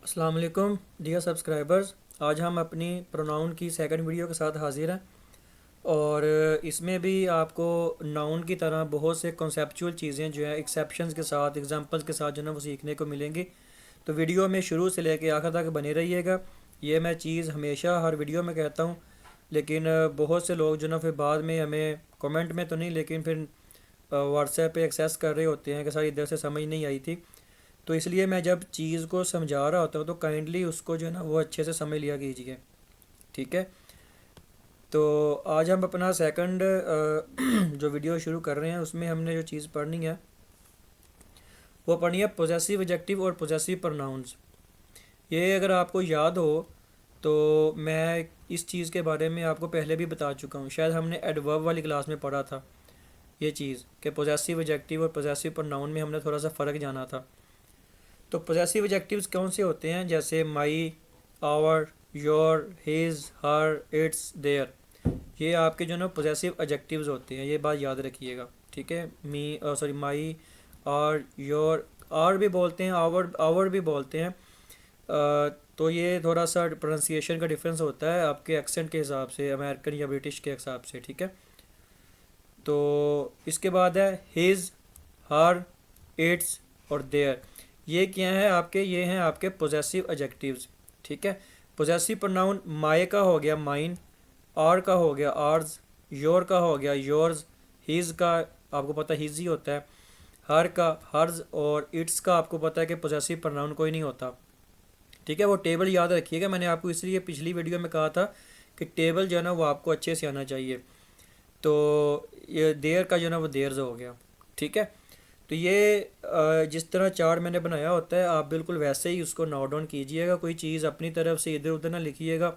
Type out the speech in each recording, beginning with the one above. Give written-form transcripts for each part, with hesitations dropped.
अस्सलाम वालेकुम dear subscribers. आज हम अपनी प्रोनाउन की सेकंड वीडियो के साथ हाजिर हैं और इसमें भी आपको नाउन की तरह बहुत से कॉन्सेप्चुअल चीज़ें जो है एक्सेप्शंस के साथ एग्जांपल्स के साथ जो है ना वो सीखने को मिलेंगी। तो वीडियो में शुरू से लेके आखिर तक बने रहिएगा। ये मैं चीज़ हमेशा हर वीडियो में कहता हूँ, लेकिन बहुत से लोग जो ना फिर बाद में हमें कमेंट में तो नहीं लेकिन फिर व्हाट्सएप पे एक्सेस कर रहे होते हैं कि सर इधर से समझ नहीं आई थी। तो इसलिए मैं जब चीज़ को समझा रहा होता हूँ तो काइंडली उसको जो है ना वो अच्छे से समझ लिया कीजिए। ठीक है। तो आज हम अपना सेकंड जो वीडियो शुरू कर रहे हैं उसमें हमने जो चीज़ पढ़नी है वो पढ़नी है पोजेसिव एडजेक्टिव और पोजेसिव प्रोनाउंस। ये अगर आपको याद हो तो मैं इस चीज़ के बारे में आपको पहले भी बता चुका हूँ, शायद हमने एडवर्ब वाली क्लास में पढ़ा था ये चीज़ कि पोजेसिव एडजेक्टिव और पोजेसिव प्रोनाउन में हमने थोड़ा सा फ़र्क जाना था। तो पोजेसिव एडजेक्टिव्स कौन से होते हैं, जैसे my, our, your, his, her, its, their. ये आपके जो ना पोजेसिव एडजेक्टिव्स होते हैं, ये बात याद रखिएगा। ठीक है। Me sorry my, our, your, our भी बोलते हैं, आवर आवर भी बोलते हैं। तो ये थोड़ा सा प्रोनाउंसिएशन का डिफरेंस होता है आपके एक्सेंट के हिसाब से, अमेरिकन या ब्रिटिश के हिसाब से। ठीक है। तो इसके बाद है हिज, हर, इट्स और देयर। ये क्या है आपके, ये हैं आपके पोजेसिव एडजेक्टिव्स। ठीक है। पोजेसिव प्रोनाउन माय का हो गया माइन, आर का हो गया आर्स, योर का हो गया योर्स, हिज का आपको पता है हिज ही होता है, हर का हर्ज और इट्स का आपको पता है कि पोजेसिव प्रोनाउन कोई नहीं होता। ठीक है। वो टेबल याद रखिएगा, मैंने आपको इसलिए पिछली वीडियो में कहा था कि टेबल जो है ना वो आपको अच्छे से आना चाहिए। तो ये देयर का जो है ना वो देयर्स हो गया। ठीक है। तो ये जिस तरह चार्ट मैंने बनाया होता है आप बिल्कुल वैसे ही उसको नोट डाउन कीजिएगा, कोई चीज़ अपनी तरफ से इधर उधर ना लिखिएगा,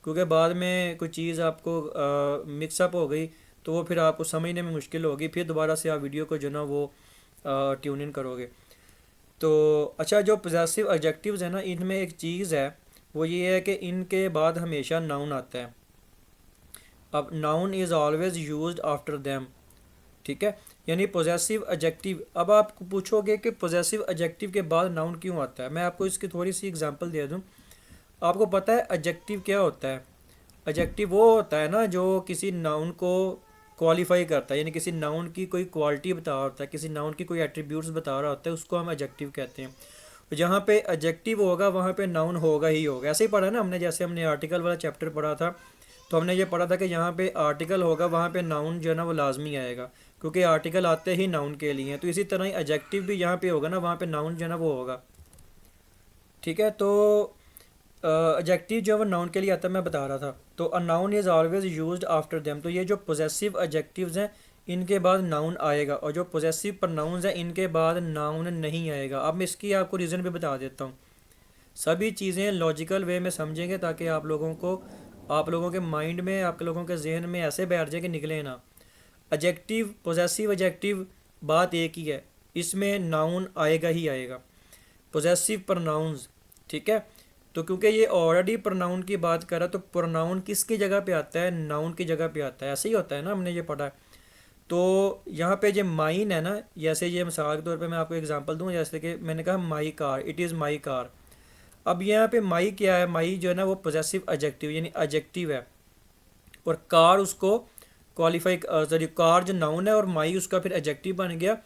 क्योंकि बाद में कोई चीज़ आपको मिक्सअप हो गई तो वो फिर आपको समझने में मुश्किल होगी, फिर दोबारा से आप वीडियो को जो ना वो ट्यून इन करोगे। तो अच्छा, जो पोजेसिव एडजेक्टिव्स है ना इनमें एक चीज़ है, वो ये है कि इनके बाद हमेशा नाउन आता है। अब noun is always used after them. ठीक है। यानी पोजेसिव एडजेक्टिव, अब आप पूछोगे कि पोजेसिव एडजेक्टिव के बाद नाउन क्यों आता है, मैं आपको इसकी थोड़ी सी एग्जांपल दे दूं। आपको पता है एडजेक्टिव क्या होता है? एडजेक्टिव वो होता है ना जो किसी नाउन को क्वालिफाई करता है, यानी किसी नाउन की कोई क्वालिटी बता रहा होता है, किसी नाउन की कोई एट्रीब्यूट्स बता रहा होता है, उसको हम एडजेक्टिव कहते हैं। तो जहाँ पे एडजेक्टिव होगा वहाँ पे नाउन होगा ही होगा। ऐसे ही पढ़ा ना हमने, जैसे हमने आर्टिकल वाला चैप्टर पढ़ा था तो हमने ये पढ़ा था कि यहाँ पे आर्टिकल होगा वहाँ पे नाउन जो है ना वो लाजमी आएगा, क्योंकि आर्टिकल आते ही नाउन के लिए हैं। तो इसी तरह ही एडजेक्टिव भी यहाँ पे होगा ना, वहाँ पे नाउन जो है ना वो होगा। ठीक है। तो एडजेक्टिव जो है वो नाउन के लिए आता है, मैं बता रहा था। तो a noun is always used after them. तो ये जो पोजेसिव एडजेक्टिव्स हैं इनके बाद नाउन आएगा, और जो पोजेसिव प्रोनाउंस हैं इनके बाद नाउन नहीं आएगा। अब मैं इसकी आपको रीज़न भी बता देता हूँ। सभी चीज़ें लॉजिकल वे में समझेंगे ताकि आप लोगों को, आप लोगों के माइंड में, आप लोगों के जहन में ऐसे बैठ जाए कि निकले ना। एडजेक्टिव, पोजेसिव एडजेक्टिव, बात एक ही है, इसमें नाउन आएगा ही आएगा। Possessive pronouns. ठीक है। तो क्योंकि ये ऑलरेडी प्रोनाउन की बात कर रहा, तो प्रोनाउन किसकी जगह पे आता है? नाउन की जगह पे आता है। ऐसे ही होता है ना, हमने ये पढ़ा है। तो यहाँ पे जो माइन है ना, जैसे ये मिसाल के तौर पे मैं आपको एग्जांपल दूँ, जैसे कि मैंने कहा my car, it is my car. अब यहाँ पे माई क्या है? माई जो है ना वो पोजेसिव एडजेक्टिव यानी एडजेक्टिव है, और कार उसको क्वालिफाई, सॉरी कार जो नाउन है और माई उसका फिर एडजेक्टिव बन गया।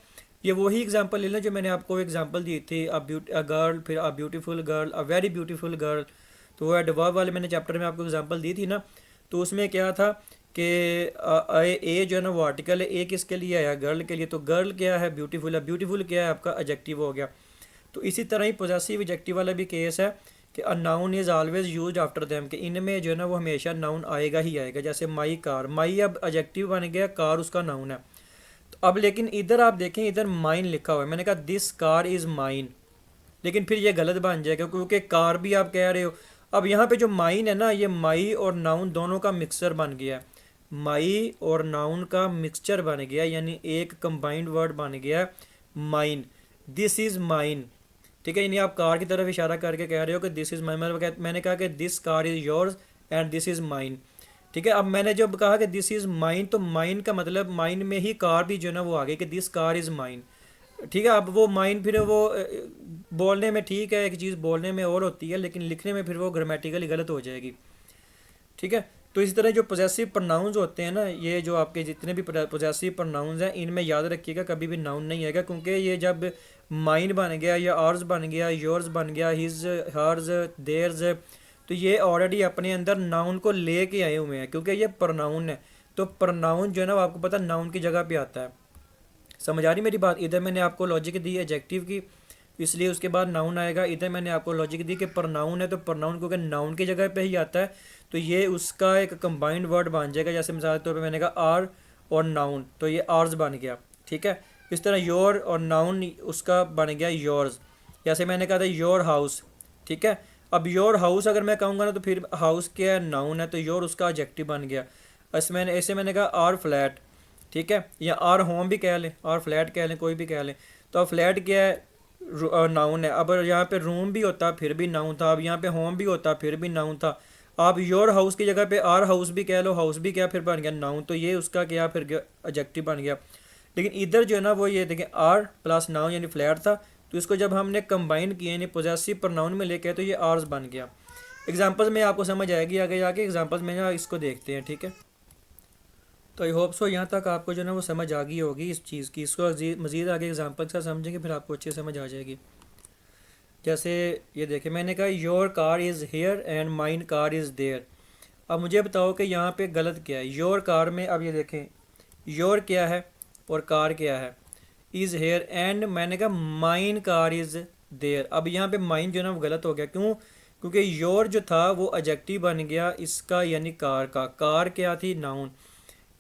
ये वही एग्जांपल ले लें जो मैंने आपको एग्जांपल दी थी, अ गर्ल, फिर a beautiful girl, a very beautiful girl. तो वो एडवर्ब वाले मैंने चैप्टर में आपको एग्जांपल दी थी ना। तो उसमें क्या था कि ए जो है ना वो आर्टिकल है, ए किसके लिए आया? गर्ल के लिए। तो गर्ल क्या है? ब्यूटीफुल है। ब्यूटीफुल क्या है? आपका एडजेक्टिव हो गया। तो इसी तरह ही पोजेसिव एडजेक्टिव वाला भी केस है कि a noun is always use after them, कि इनमें जो है ना वो हमेशा नाउन आएगा ही आएगा। जैसे माई कार, माई अब एडजेक्टिव बन गया, कार उसका नाउन है। तो अब लेकिन इधर आप देखें, इधर माइन लिखा हुआ है, मैंने कहा दिस कार इज़ माइन, लेकिन फिर ये गलत बन जाएगा क्योंकि कार भी आप कह रहे हो। अब यहाँ पे जो माइन है ना, ये माई और नाउन दोनों का मिक्सचर बन गया। माई और नाउन का मिक्सचर बन गया, यानी एक कंबाइंड वर्ड बन गया माइन। This is mine. ठीक है। यानी आप कार की तरफ इशारा करके कह रहे हो कि दिस इज़ माइन, मैंने कहा कि this car is yours and this is mine. ठीक है। अब मैंने जब कहा कि दिस इज़ माइन, तो माइन का मतलब माइन में ही कार भी जो है ना वो आ गई कि दिस कार इज़ माइन। ठीक है। अब वो माइन फिर वो बोलने में ठीक है, एक चीज़ बोलने में और होती है, लेकिन लिखने में फिर वो ग्रामेटिकली गलत हो जाएगी। ठीक है। तो इस तरह जो पोजेसिव प्रोनाउंस होते हैं ना, ये जो आपके जितने भी पोजेसिव प्रोनाउंस हैं, इनमें याद रखिएगा कभी भी नाउन नहीं आएगा, क्योंकि ये जब माइन बन गया या आर्स बन गया, योर्स बन गया, हिज, हर्स, देयर्स, तो ये ऑलरेडी अपने अंदर नाउन को ले के आए हुए हैं, क्योंकि ये प्रोनाउन है। तो प्रोनाउन जो है ना वो आपको पता नाउन की जगह पे आता है। समझ आ रही मेरी बात? इधर मैंने आपको लॉजिक दी एडजेक्टिव की, इसलिए उसके बाद नाउन आएगा। इधर मैंने आपको लॉजिक दी कि प्रनाउन है, तो प्रनाउन क्योंकि नाउन की जगह पे ही आता है, तो ये उसका एक कंबाइंड वर्ड बन जाएगा। जैसे मिसाल के तौर पे मैंने कहा आर और नाउन, तो ये आर्स बन गया। ठीक है। इस तरह योर और नाउन उसका बन गया योर्स। जैसे मैंने कहा था योर हाउस। ठीक है। अब योर हाउस अगर मैं कहूँगा ना, तो फिर हाउस क्या है, नाउन है, तो योर उसका एडजेक्टिव बन गया। ऐसे मैंने कहा आर फ्लैट। ठीक है। या आर होम भी कह लें, आर फ्लैट कह लें, कोई भी कह लें। तो अब फ्लैट क्या है, नाउन है। अब यहाँ पे रूम भी होता फिर भी नाउन था, अब यहाँ पे होम भी होता फिर भी नाउन था। आप योर हाउस की जगह पे आर हाउस भी कह लो, हाउस भी क्या फिर बन गया नाउन, तो ये उसका क्या फिर एडजेक्टिव बन गया। लेकिन इधर जो है ना वो ये देखें आर प्लस नाउन यानी फ्लैट था, तो इसको जब हमने कंबाइन किया यानी पोजेसिव प्रोनाउन में लेके तो ये आर्स बन गया। एग्जाम्पल्स में आपको समझ आएगी आगे जाके, एग्जाम्पल्स में ना इसको देखते हैं। ठीक है। तो आई होप सो यहाँ तक आपको जो है ना वो समझ आ गई होगी इस चीज़ की। इसको मज़ीद आगे एग्जाम्पल के साथ समझेंगे फिर आपको अच्छे समझ आ जाएगी। जैसे ये देखें, मैंने कहा your car is here and mine car is there. अब मुझे बताओ कि यहाँ पे गलत क्या है। योर कार में अब ये देखें योर क्या है और कार क्या है, इज़ हेयर, एंड मैंने कहा माइन कार इज़ देयर। अब यहाँ पे माइन जो है ना वो गलत हो गया, क्यों? क्योंकि योर जो था वो एडजेक्टिव बन गया इसका यानी कार का। कार क्या थी, नाउन।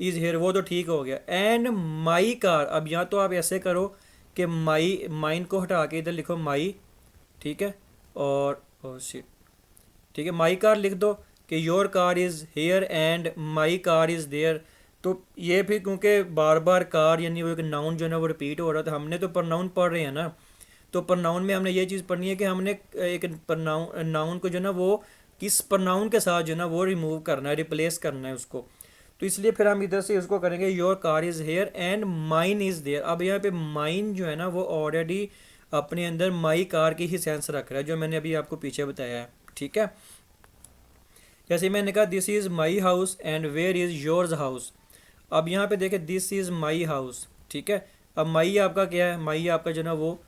इज़ हेयर वो तो ठीक हो गया। एंड माई कार, अब यहाँ तो आप ऐसे करो कि माई, माइन को हटा के इधर लिखो माई। ठीक है। और शिट, ठीक है, माई कार लिख दो कि your car is here and my car is there. तो ये फिर क्योंकि बार बार कार यानी वो एक नाउन जो है ना वो रिपीट हो रहा था, हमने तो प्रनाउन पढ़ रहे हैं ना, तो प्रनाउन में हमने ये चीज़ पढ़नी है कि हमने एक प्रनाउन नाउन को जो है ना वो किस प्रनाउन के साथ जो है ना वो रिमूव करना है, रिप्लेस करना है उसको। तो इसलिए फिर हम इधर से इसको करेंगे your car is here and mine is there. अब यहाँ पे माइन जो है ना वो ऑलरेडी अपने अंदर माई कार की ही सेंस रख रहा है, जो मैंने अभी आपको पीछे बताया है। ठीक है। जैसे मैंने कहा this is my house and where is yours house. अब यहाँ पे देखें दिस इज़ माई हाउस। ठीक है। अब माई आपका क्या है, माई आपका जो ना वो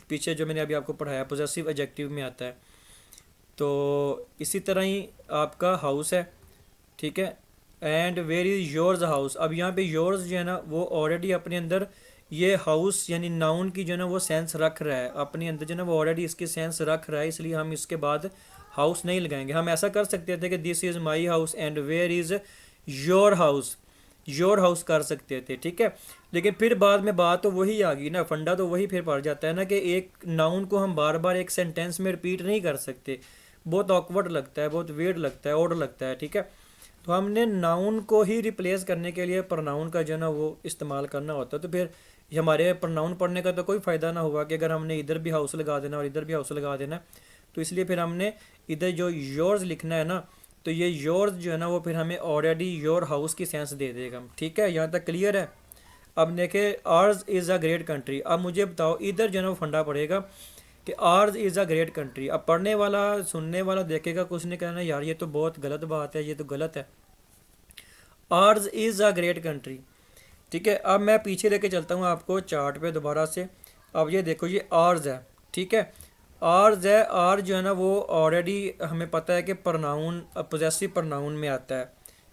पीछे जो मैंने अभी आपको पढ़ाया पोजेसिव एडजेक्टिव में आता है। तो इसी तरह ही आपका हाउस है। ठीक है। And where is yours house. अब यहाँ पे योर्स जो है ना वो ऑलरेडी अपने अंदर ये हाउस यानी नाउन की जो है ना वो सेंस रख रहा है अपने अंदर, जो है ना वो ऑलरेडी इसकी सेंस रख रहा है, इसलिए हम इसके बाद हाउस नहीं लगाएंगे। हम ऐसा कर सकते थे कि this is my house and where is your house, your house कर सकते थे। ठीक है। लेकिन फिर बाद में बात तो वही आ गई ना, फंडा तो वही फिर पड़ जाता है ना कि एक नाउन को हम बार बार एक सेंटेंस में रिपीट नहीं कर सकते, बहुत ऑकवर्ड लगता है, बहुत वियर्ड लगता है, ऑड लगता है। ठीक है। तो हमने नाउन को ही रिप्लेस करने के लिए प्रनाउन का जो है ना वो इस्तेमाल करना होता है। तो फिर हमारे प्रनाउन पढ़ने का तो कोई फ़ायदा ना हुआ कि अगर हमने इधर भी हाउस लगा देना और इधर भी हाउस लगा देना। तो इसलिए फिर हमने इधर जो योर्स लिखना है ना, तो ये योर्स जो है ना वो फिर हमें ऑलरेडी योर हाउस की सेंस दे देगा। ठीक है। यहाँ तक क्लियर है? अब देखें ours is a great country. अब मुझे बताओ इधर जो है ना वो फंडा पड़ेगा कि ours is a great country. अब पढ़ने वाला सुनने वाला देखेगा, कुछ नहीं कहना यार ये तो बहुत गलत बात है, ये तो गलत है। Ours is a great country. ठीक है। अब मैं पीछे लेके चलता हूँ आपको चार्ट पे दोबारा से। अब ये देखो ये आर्स है। ठीक है। आर्स है, आर जो है ना वो ऑलरेडी हमें पता है कि प्रनाउन पोजेसिव प्रनाउन में आता है।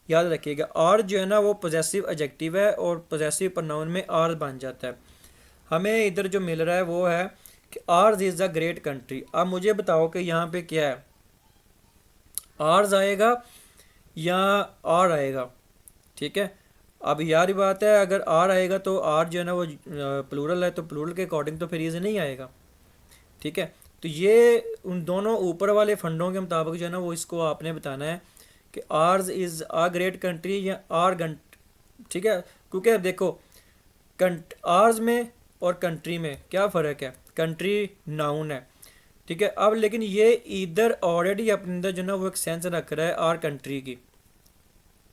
याद रखिएगा आर जो है ना वो पोजेसिव एडजेक्टिव है और पोजेसिव प्रनाउन में आर बन जाता है। हमें इधर जो मिल रहा है वो है कि ours is a great country. अब मुझे बताओ कि यहाँ पे क्या है, आर्स आएगा या आर आएगा? ठीक है। अब यार बात है अगर आर आएगा तो आर जो है ना वो प्लूरल है, तो प्लूरल के अकॉर्डिंग तो फिर इज नहीं आएगा। ठीक है। तो ये उन दोनों ऊपर वाले फंडों के मुताबिक जो है ना वो इसको आपने बताना है कि ours is a great country या आर गंट। ठीक है। क्योंकि देखो आर्स में और कंट्री में क्या फ़र्क है, कंट्री नाउन है। ठीक है। अब लेकिन ये इधर ऑलरेडी अपने अंदर जो ना वो एक सेंस रख रहा है आर कंट्री की,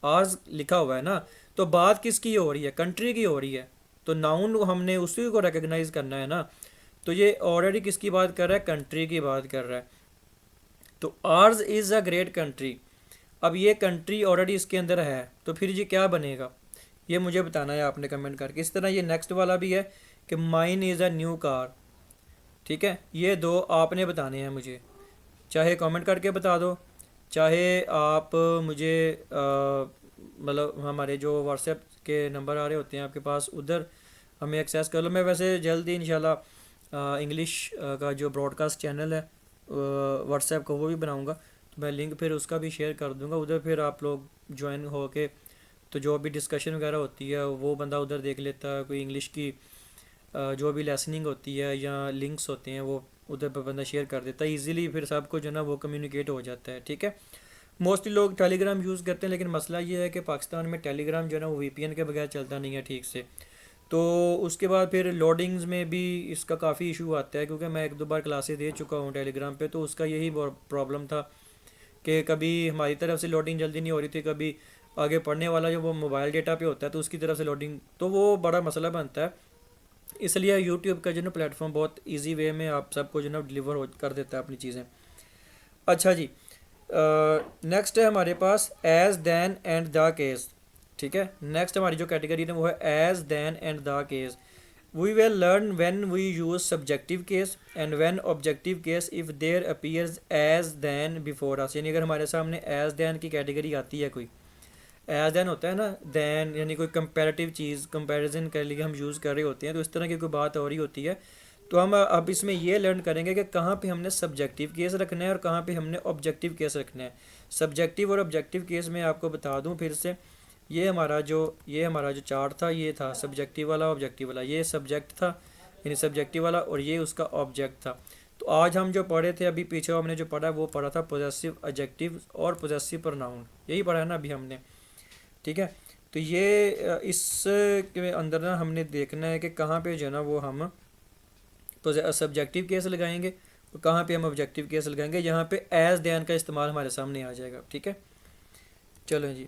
आर्स लिखा हुआ है ना, तो बात किसकी हो रही है, कंट्री की हो रही है। तो नाउन हमने उसी को रिकग्नाइज करना है ना। तो ये ऑलरेडी किसकी बात कर रहा है, कंट्री की बात कर रहा है। तो ours is a great country, अब ये कंट्री ऑलरेडी इसके अंदर है, तो फिर ये क्या बनेगा, ये मुझे बताना है आपने कमेंट करके। इस तरह ये नेक्स्ट वाला भी है कि mine is a new car, ठीक है। ये दो आपने बताने हैं मुझे, चाहे कमेंट करके बता दो, चाहे आप मुझे मतलब हमारे जो व्हाट्सएप के नंबर आ रहे होते हैं आपके पास, उधर हमें एक्सेस कर लो। मैं वैसे जल्द ही इंशाल्लाह इंग्लिश का जो ब्रॉडकास्ट चैनल है व्हाट्सएप को वो भी बनाऊंगा, तो मैं लिंक फिर उसका भी शेयर कर दूंगा उधर, फिर आप लोग ज्वाइन हो के तो जो भी डिस्कशन वगैरह होती है वो बंदा उधर देख लेता है। कोई इंग्लिश की जो भी लेसनिंग होती है या लिंक्स होते हैं वो उधर पर बंदा शेयर कर देता है ईज़िली, फिर सबको जो है ना वो कम्युनिकेट हो जाता है, ठीक है। मोस्टली लोग टेलीग्राम यूज़ करते हैं, लेकिन मसला ये है कि पाकिस्तान में टेलीग्राम जो है ना वो वीपीएन के बगैर चलता नहीं है ठीक से। तो उसके बाद फिर लोडिंग्स में भी इसका काफ़ी इशू आता है, क्योंकि मैं एक दो बार क्लासेस दे चुका हूँ टेलीग्राम पे, तो उसका यही प्रॉब्लम था कि कभी हमारी तरफ से लोडिंग जल्दी नहीं हो रही थी, कभी आगे पढ़ने वाला जो वो मोबाइल डेटा पे होता है तो उसकी तरफ से लोडिंग, तो वो बड़ा मसला बनता है। इसलिए यूट्यूब का जो ना प्लेटफॉर्म बहुत इजी वे में आप सबको जो ना डिलीवर कर देता है अपनी चीज़ें। अच्छा जी, नेक्स्ट है हमारे पास as than and the case, ठीक है। नेक्स्ट हमारी जो कैटेगरी है वो है as than and the case. We will learn when we use subjective case and when objective case if there appears as than before us, यानी अगर हमारे सामने एज दैन की कैटेगरी आती है कोई, एज दैन होता है ना, दैन यानी कोई कंपैरेटिव चीज़, कंपैरिजन के लिए हम यूज़ कर रहे होते हैं, तो इस तरह की कोई बात हो रही होती है, तो हम अब इसमें ये लर्न करेंगे कि कहाँ पे हमने सब्जेक्टिव केस रखना है और कहाँ पे हमने ऑब्जेक्टिव केस रखना है। सब्जेक्टिव और ऑब्जेक्टिव केस में आपको बता दूं फिर से, ये हमारा जो चार्ट था ये था सब्जेक्टिव वाला ऑब्जेक्टिव वाला, ये सब्जेक्ट था यानी सब्जेक्टिव वाला, और ये उसका ऑब्जेक्ट था। तो आज हम जो पढ़े थे अभी पीछे हमने जो पढ़ा वो पढ़ा था पोजेसिव एडजेक्टिव और पोजेसिव प्रोनाउन, यही पढ़ा है ना अभी हमने, ठीक है। तो ये इस के अंदर ना हमने देखना है कि कहाँ पे जो है ना वो हम सब्जेक्टिव केस लगाएंगे और कहाँ पे हम ऑब्जेक्टिव केस लगाएंगे, यहाँ पे एज दैन का इस्तेमाल हमारे सामने आ जाएगा, ठीक है। चलो जी,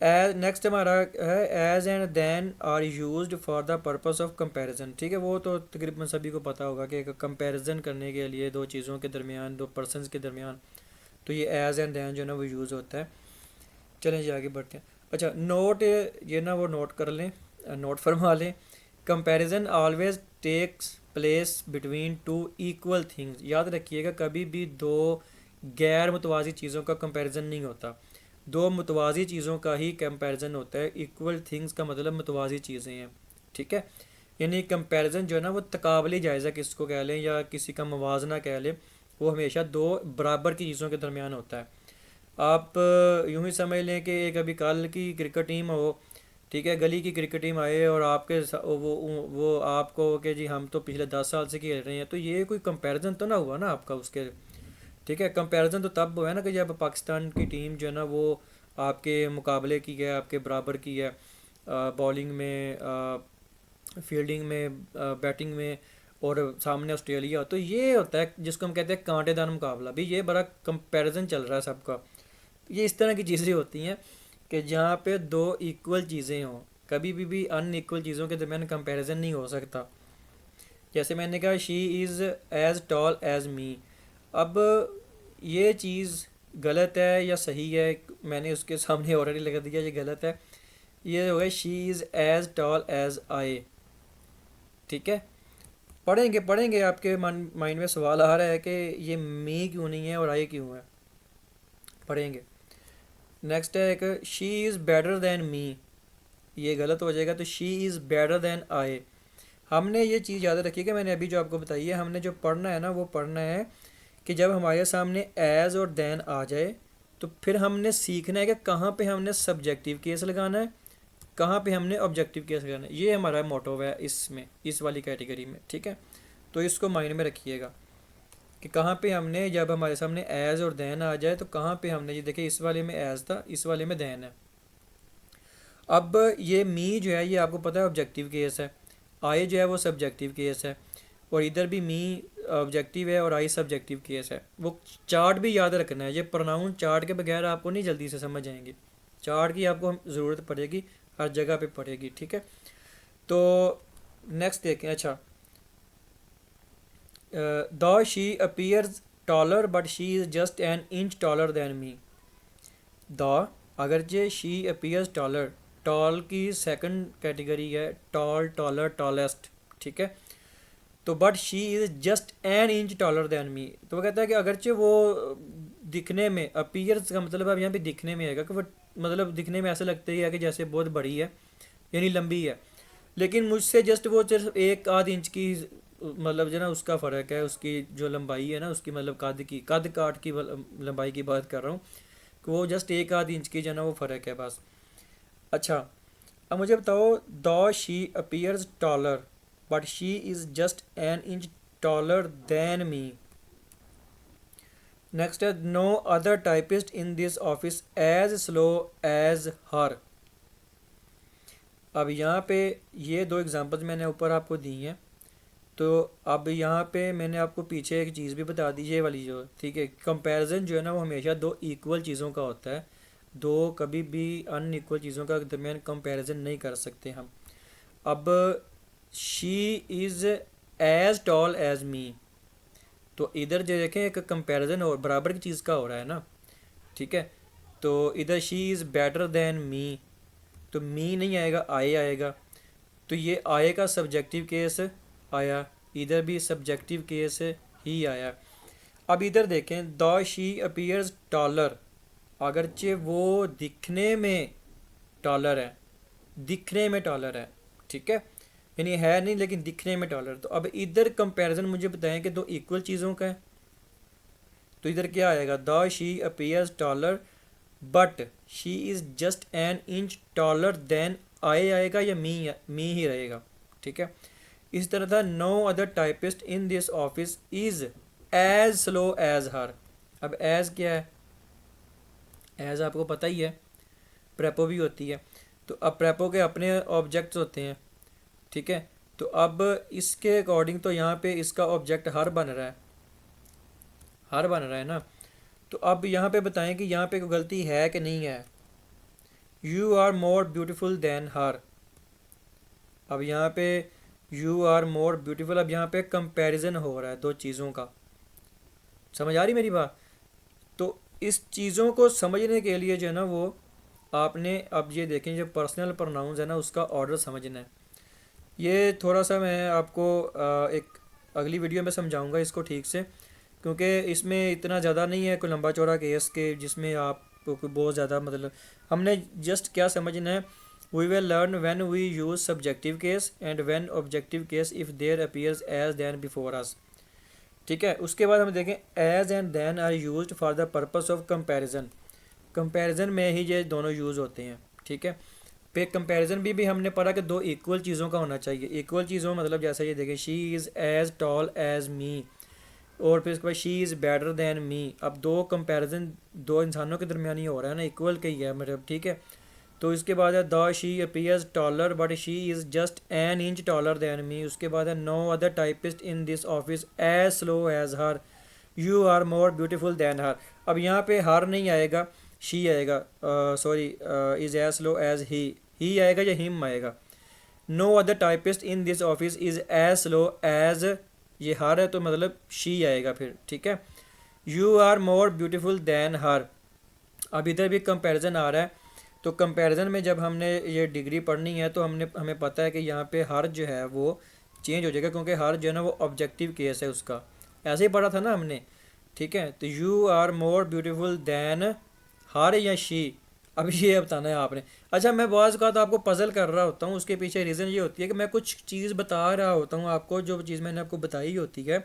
एज नेक्स्ट हमारा है as and than are used for the purpose of comparison, ठीक है। वो तो तकरीबन सभी को पता होगा कि कंपैरिजन करने के लिए दो चीज़ों के दरमियान, दो पर्सनस के दरमियान, तो ये एज एंड दैन जो है ना वो यूज़ होता है। चलें जी आगे बढ़ते हैं। अच्छा, नोट ये ना वो नोट कर लें, नोट फरमा लें। Comparison always takes place between two equal things, याद रखिएगा कभी भी दो गैर मुतवाज़ी चीज़ों का कंपैरिजन नहीं होता, दो मुतवाज़ी चीज़ों का ही कंपैरिजन होता है। इक्वल थिंग्स का मतलब मुतवाज़ी चीज़ें हैं, ठीक है। यानी कंपैरिजन जो है ना वो तकाबली जायज़ा किसको कह लें या किसी का मुवाजना कह लें, वो हमेशा दो बराबर की चीज़ों के दरमियान होता है। आप यूं ही समझ लें कि एक अभी कल की क्रिकेट टीम हो, ठीक है, गली की क्रिकेट टीम आए और आपके वो आपको कि जी हम तो पिछले 10 साल से खेल रहे हैं, तो ये कोई कंपैरिजन तो ना हुआ ना आपका उसके, ठीक है। कंपैरिजन तो तब हुआ है ना कि जब पाकिस्तान की टीम जो है ना वो आपके मुकाबले की है, आपके बराबर की है, बॉलिंग में, फील्डिंग में, बैटिंग में, और सामने ऑस्ट्रेलिया, तो ये होता है जिसको हम कहते हैं कांटेदार मुकाबला। भी ये बड़ा कंपैरिजन चल रहा है सबका। ये इस तरह की चीज़ें होती हैं कि जहाँ पे दो इक्वल चीज़ें हों, कभी भी अनइक्वल चीज़ों के दरमियान कंपैरिजन नहीं हो सकता। जैसे मैंने कहा she is as tall as me, अब ये चीज़ गलत है या सही है, मैंने उसके सामने ऑलरेडी लगा दिया ये गलत है। ये हो गया she is as tall as I, ठीक है। पढ़ेंगे पढ़ेंगे, आपके माइंड में सवाल आ रहा है कि ये मी क्यों नहीं है और आई क्यों है, पढ़ेंगे। नेक्स्ट है एक शी इज़ बेटर दैन मी, ये गलत हो जाएगा, तो शी इज़ बेटर दैन आई। हमने ये चीज़ याद रखिएगा, मैंने अभी जो आपको बताई है, हमने जो पढ़ना है ना वो पढ़ना है कि जब हमारे सामने एज और दैन आ जाए तो फिर हमने सीखना है कि कहाँ पे हमने सब्जेक्टिव केस लगाना है, कहाँ पे हमने ऑब्जेक्टिव केस लगाना है। ये हमारा मोटो है इसमें, इस वाली कैटेगरी में, ठीक है। तो इसको माइंड में रखिएगा कि कहाँ पे हमने, जब हमारे सामने एज और दैन आ जाए तो कहाँ पे हमने, ये देखिए इस वाले में एज था, इस वाले में दैन है। अब ये मी जो है ये आपको पता है ऑब्जेक्टिव केस है, आई जो है वो सब्जेक्टिव केस है, और इधर भी मी ऑब्जेक्टिव है और आई सब्जेक्टिव केस है। वो चार्ट भी याद रखना है, ये प्रोनाउन चार्ट के बगैर आपको नहीं जल्दी से समझ आएंगे, चार्ट की आपको ज़रूरत पड़ेगी, हर जगह पे पड़ेगी, ठीक है। तो नेक्स्ट देखें। अच्छा, the she appears taller but she is just an inch taller than me. The, अगरचे शी अपीयर्स टॉलर, टॉल की सेकंड कैटेगरी है टॉल, टॉलर, टॉलेस्ट, ठीक है। तो but she is just an inch taller than मी, तो वो कहता है कि अगरचे वो दिखने में, अपीयर्स का मतलब अब यहाँ पे दिखने में आएगा कि वो मतलब दिखने में ऐसा लगता ही है कि जैसे बहुत बड़ी है यानी लंबी है, लेकिन मुझसे जस्ट वो सिर्फ एक आध इंच की मतलब जो ना उसका फ़र्क है, उसकी जो लंबाई है ना उसकी, मतलब कद की, कद काट की लंबाई की बात कर रहा हूँ कि वो जस्ट एक आध इंच की जो ना वो फ़र्क है बस। अच्छा, अब मुझे बताओ, the she appears taller but she is just an inch taller than me. Next है, no other typist in this office as slow as her. अब यहाँ पे ये दो एग्जांपल्स मैंने ऊपर आपको दी हैं। तो अब यहाँ पे मैंने आपको पीछे एक चीज़ भी बता दी, ये वाली जो, ठीक है, कंपैरिजन जो है ना वो हमेशा दो इक्वल चीज़ों का होता है, दो कभी भी अनइक्वल चीज़ों का दरमियान कंपैरिजन नहीं कर सकते हम। अब she is as tall as me, तो इधर जो देखें एक कंपैरिजन और बराबर की चीज़ का हो रहा है ना, ठीक है। तो इधर she is better than me, तो मी नहीं आएगा, आई आएगा, तो ये आए का सब्जेक्टिव केस आया, इधर भी सब्जेक्टिव केस ही आया। अब इधर देखें, द शी अपीयर्स टॉलर, अगरचे वो दिखने में टॉलर है, दिखने में टॉलर है, ठीक है, यानी है नहीं लेकिन दिखने में टॉलर। तो अब इधर कंपैरिजन मुझे बताएं कि दो इक्वल चीज़ों का है, तो इधर क्या आएगा, the she appears taller but she is just an inch taller than I आएगा या मी ही रहेगा, ठीक है। इस तरह था, no other typist in this office is as slow as her. अब एज क्या है, एज आपको पता ही है, प्रेपो भी होती है, तो अब प्रेपो के अपने ऑब्जेक्ट्स होते हैं, ठीक है। तो अब इसके अकॉर्डिंग तो यहाँ पे इसका ऑब्जेक्ट हर बन रहा है, हर बन रहा है ना। तो अब यहाँ पे बताएं कि यहाँ पे कोई गलती है कि नहीं है। You are more beautiful than her, अब यहाँ पे यू आर मोर ब्यूटीफुल, अब यहाँ पे कंपैरिजन हो रहा है दो चीज़ों का, समझ आ रही मेरी बात। तो इस चीज़ों को समझने के लिए जो है ना वो आपने, अब ये देखें जो पर्सनल प्रोनाउंस है ना उसका ऑर्डर समझना है। ये थोड़ा सा मैं आपको एक अगली वीडियो में समझाऊंगा इसको ठीक से, क्योंकि इसमें इतना ज़्यादा नहीं है कोई लंबा चौड़ा केस के जिसमें आपको कोई बहुत ज़्यादा मतलब, हमने जस्ट क्या समझना है, we will learn when we use subjective case and when objective case if there appears as than before us, ठीक है। उसके बाद हम देखें, as and than are used for the purpose of comparison, comparison में ही ये दोनों यूज़ होते हैं, ठीक है। पे कंपैरिजन भी हमने पढ़ा कि दो इक्वल चीज़ों का होना चाहिए, इक्वल चीज़ों मतलब जैसे ये देखें, she is as tall as me, और फिर उसके बाद she is better than me. अब दो कंपैरिजन दो इंसानों के दरमियान ही हो रहा है ना, इक्वल का ही है मतलब, ठीक है। तो इसके बाद है, the she appears taller but she is just an inch taller than me. उसके बाद है, no other typist in this office as slow as her, you are more beautiful than her. अब यहाँ पे हर नहीं आएगा, शी आएगा, sorry, is as slow as he आएगा या हिम आएगा। No other typist in this office is as slow as, ये हर है तो मतलब शी आएगा फिर, ठीक है। You are more beautiful than her, अब इधर भी कंपैरिजन आ रहा है। तो कंपैरिजन में जब हमने ये डिग्री पढ़नी है तो हमें पता है कि यहाँ पे हर जो है वो चेंज हो जाएगा, क्योंकि हर जो है ना वो ऑब्जेक्टिव केस है उसका, ऐसे ही पढ़ा था ना हमने, ठीक है। तो you are more beautiful than her या शी, अब ये बताना है आपने। अच्छा, मैं बहुत का तो आपको पजल कर रहा होता हूँ, उसके पीछे रीज़न ये होती है कि मैं कुछ चीज़ बता रहा होता हूँ आपको, जो चीज़ मैंने आपको बताई होती है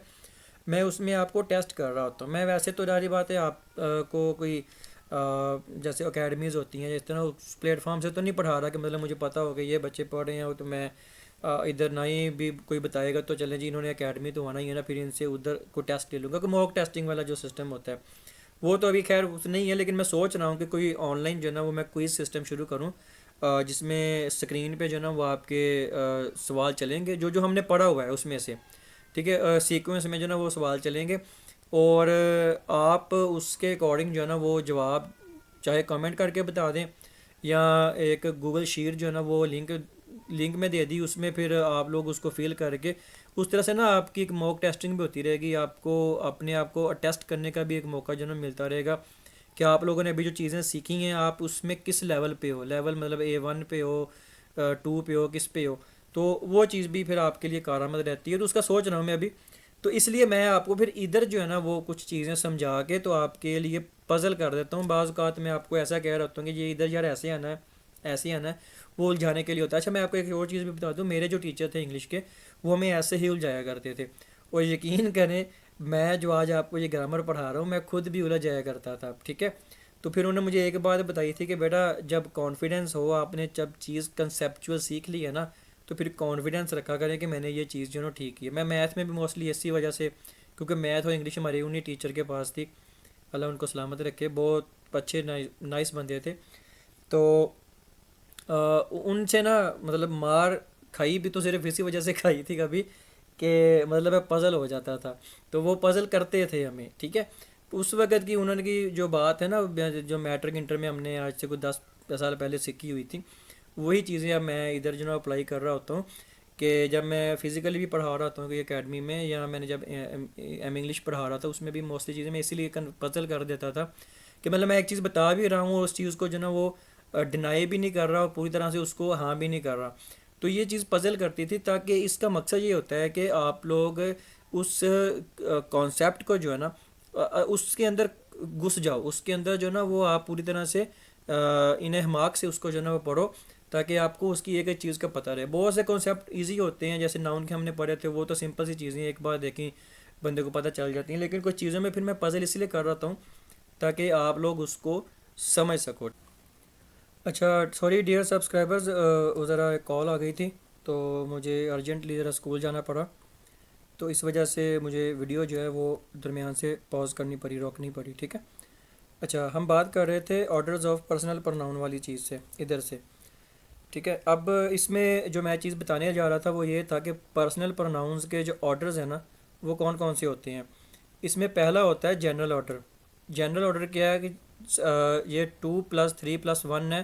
मैं उसमें आपको टेस्ट कर रहा होता हूँ। मैं वैसे तो जारी बात है आप को कोई जैसे अकेडमीज़ होती हैं जिस तरह उस प्लेटफॉर्म से तो नहीं पढ़ा रहा कि मतलब मुझे पता हो कि ये बच्चे पढ़ रहे हैं तो मैं इधर ना ही भी कोई बताएगा तो चलें जी इन्होंने अकेडमी तो आना ही है ना, फिर इनसे उधर को टेस्ट ले लूँगा, कि मॉक टेस्टिंग वाला जो सिस्टम होता है वो तो अभी खैर नहीं है। लेकिन मैं सोच रहा हूँ कि कोई ऑनलाइन जो है ना वो मैं क्विज़ सिस्टम शुरू करूँ, जिसमें स्क्रीन पे जो है ना वो आपके सवाल चलेंगे जो जो हमने पढ़ा हुआ है उसमें से, ठीक है, सीक्वेंस में जो है ना वो सवाल चलेंगे, और आप उसके अकॉर्डिंग जो है ना वो जवाब चाहे कमेंट करके बता दें या एक गूगल शीट जो है ना वो लिंक लिंक में दे दी, उसमें फिर आप लोग उसको फिल करके उस तरह से ना आपकी एक मॉक टेस्टिंग भी होती रहेगी, आपको अपने आप को टेस्ट करने का भी एक मौका जो ना मिलता रहेगा कि आप लोगों ने अभी जो चीज़ें सीखी हैं आप उसमें किस लेवल पे हो, लेवल मतलब A1 पे हो, 2 पे हो, किस पे हो। तो वो चीज़ भी फिर आपके लिए कारआमद रहती है। तो उसका सोच रहा हूँ मैं अभी, तो इसलिए मैं आपको फिर इधर जो है ना वो कुछ चीज़ें समझा के तो आपके लिए पज़ल कर देता हूँ। बाज़ औक़ात मैं आपको ऐसा कह रहा होता हूँ कि ये इधर यार ऐसे आना है, ऐसे आना है, वो उलझाने के लिए होता है। अच्छा मैं आपको एक और चीज़ भी बता दूँ, मेरे जो टीचर थे इंग्लिश के वो हमें ऐसे ही उलझाया करते थे। और यकीन करें, मैं जो आज आपको ये ग्रामर पढ़ा रहा हूँ मैं खुद भी उलझ जाया करता था, ठीक है। तो फिर उन्होंने मुझे एक बात बताई थी कि बेटा जब कॉन्फिडेंस हो, आपने जब चीज़ कंसेप्चुअल सीख ली है ना, तो फिर कॉन्फिडेंस रखा करें कि मैंने ये चीज़ जो ना ठीक की है। मैं मैथ में भी मोस्टली इसी वजह से, क्योंकि मैथ और इंग्लिश हमारी उन्हीं टीचर के पास थी, अल्लाह उनको सलामत रखे, बहुत अच्छे नाइस बंदे थे। तो उनसे ना मतलब मार खाई भी तो सिर्फ इसी वजह से खाई थी कभी कि मतलब मैं पज़ल हो जाता था, तो वो पज़ल करते थे हमें, ठीक है। उस वक़्त की उन्होंने की जो बात है ना, जो मैट्रिक इंटर में हमने आज से कुछ 10 साल पहले सीखी हुई थी, वही चीज़ें अब मैं इधर जो ना अप्लाई कर रहा होता हूँ कि जब मैं फ़िज़िकली भी पढ़ा रहा होता हूँ कि अकेडमी में, या मैंने जब एम इंग्लिश पढ़ा रहा था उसमें भी मोस्टली चीज़ें मैं इसीलिए पज़ल कर देता था कि मतलब मैं एक चीज़ बता भी रहा हूँ, उस चीज़ को जो ना वो डिनाई भी नहीं कर रहा और पूरी तरह से उसको हाँ भी नहीं कर रहा। तो ये चीज़ पज़ल करती थी, ताकि इसका मकसद ये होता है कि आप लोग उस कॉन्सेप्ट को जो है ना उसके अंदर घुस जाओ, उसके अंदर जो ना वो आप पूरी तरह से इन्हें हमाक से उसको जो ना वो पढ़ो, ताकि आपको उसकी एक एक चीज़ का पता रहे। बहुत से कॉन्सेप्ट इजी होते हैं, जैसे नाउन के हमने पढ़े थे, वो तो सिंपल सी चीज़ें एक बार देखी बंदे को पता चल जाती हैं, लेकिन कुछ चीज़ों में फिर मैं पज़ल इसलिए कर रहा हूँ ताकि आप लोग उसको समझ सको। अच्छा सॉरी डियर सब्सक्राइबर्स, ज़रा एक कॉल आ गई थी तो मुझे अर्जेंटली ज़रा स्कूल जाना पड़ा, तो इस वजह से मुझे वीडियो जो है वो दरमियान से पॉज करनी पड़ी, रोकनी पड़ी, ठीक है। अच्छा हम बात कर रहे थे ऑर्डर्स ऑफ पर्सनल प्रोनाउन वाली चीज़ से, इधर से, ठीक है। अब इसमें जो मैं चीज़ बताने जा रहा था वो ये था कि पर्सनल प्रोनाउंस के जो ऑर्डर्स हैं ना वो कौन कौन से होते हैं। इसमें पहला होता है जनरल ऑर्डर। जनरल ऑर्डर क्या है कि ये 2+3+1 है,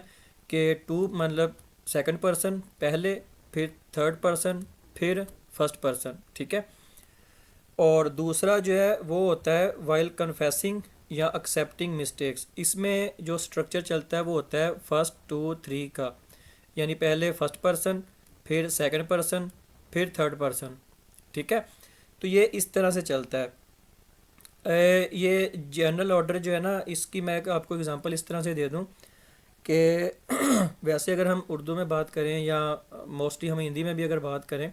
कि 2 मतलब सेकंड पर्सन पहले, फिर थर्ड पर्सन, फिर फर्स्ट पर्सन, ठीक है। और दूसरा जो है वो होता है वाइल कन्फेसिंग या एक्सेप्टिंग मिस्टेक्स। इसमें जो स्ट्रक्चर चलता है वो होता है 1, 2, 3 का, यानी पहले फर्स्ट पर्सन, फिर सेकंड पर्सन, फिर थर्ड पर्सन, ठीक है। तो ये इस तरह से चलता है। ये जनरल ऑर्डर जो है ना, इसकी मैं आपको एग्जांपल इस तरह से दे दूं कि वैसे अगर हम उर्दू में बात करें या मोस्टली हम हिंदी में भी अगर बात करें,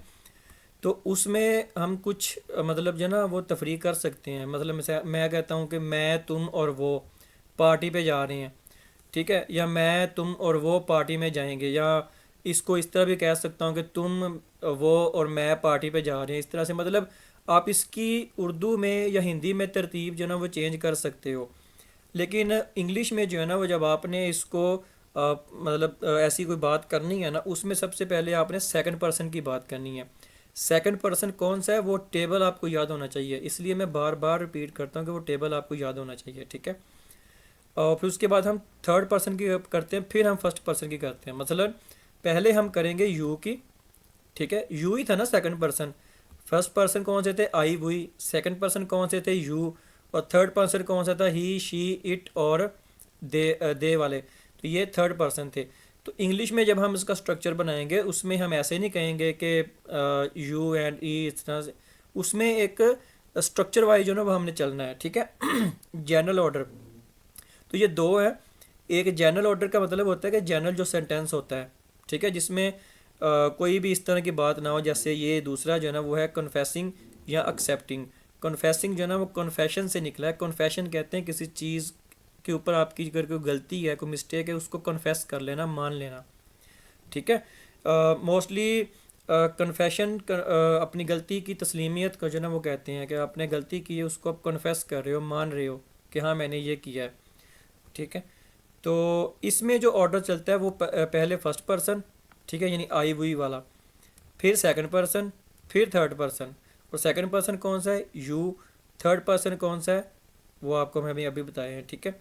तो उसमें हम कुछ मतलब जो है ना वो तफरीक कर सकते हैं। मतलब मैं कहता हूँ कि मैं, तुम और वो पार्टी पे जा रहे हैं, ठीक है, या मैं, तुम और वो पार्टी में जाएंगे, या इसको इस तरह भी कह सकता हूँ कि तुम, वो और मैं पार्टी पे जा रहे हैं। इस तरह से मतलब आप इसकी उर्दू में या हिंदी में तरतीब जो है ना वो चेंज कर सकते हो। लेकिन इंग्लिश में जो है ना वो जब आपने इसको मतलब ऐसी कोई बात करनी है ना, उसमें सबसे पहले आपने सेकंड पर्सन की बात करनी है। सेकंड पर्सन कौन सा है वो टेबल आपको याद होना चाहिए, इसलिए मैं बार बार रिपीट करता हूँ कि वो टेबल आपको याद होना चाहिए, ठीक है। और फिर उसके बाद हम थर्ड पर्सन की करते हैं, फिर हम फर्स्ट पर्सन की करते हैं। मतलब पहले हम करेंगे यू की, ठीक है, यू ही था ना सेकंड पर्सन। फर्स्ट पर्सन कौन से थे, आई हुई। सेकंड पर्सन कौन से थे, यू। और थर्ड पर्सन कौन सा था, ही, शी, इट और दे वाले। तो ये थर्ड पर्सन थे। तो इंग्लिश में जब हम इसका स्ट्रक्चर बनाएंगे उसमें हम ऐसे नहीं कहेंगे कि यू एंड ई इस तरह से, उसमें एक स्ट्रक्चर वाइज जो ना वो हमने चलना है, ठीक है। जनरल ऑर्डर तो ये दो है। एक जनरल ऑर्डर का मतलब होता है कि जनरल जो सेंटेंस होता है, ठीक है, जिसमें कोई भी इस तरह की बात ना हो। जैसे ये दूसरा जो है ना वो है कन्फेसिंग या एक्सेप्टिंग। कन्फेसिंग जो है ना वो कन्फेशन से निकला है। कन्फेशन कहते हैं किसी चीज़ के ऊपर आपकी अगर कोई गलती है, कोई मिस्टेक है, उसको कन्फेस कर लेना, मान लेना, ठीक है। मोस्टली कन्फेशन अपनी गलती की तस्लीमियत को जो ना वो कहते हैं कि आपने गलती की है उसको आप कन्फेस कर रहे हो, मान रहे हो कि हाँ मैंने ये किया है, ठीक है। तो इसमें जो ऑर्डर चलता है वो पहले फर्स्ट पर्सन, ठीक है, यानी आई हुई वाला, फिर सेकंड पर्सन, फिर थर्ड पर्सन। और सेकंड पर्सन कौन सा है, यू। थर्ड पर्सन कौन सा है वो आपको मैं अभी अभी बताए हैं, ठीक है।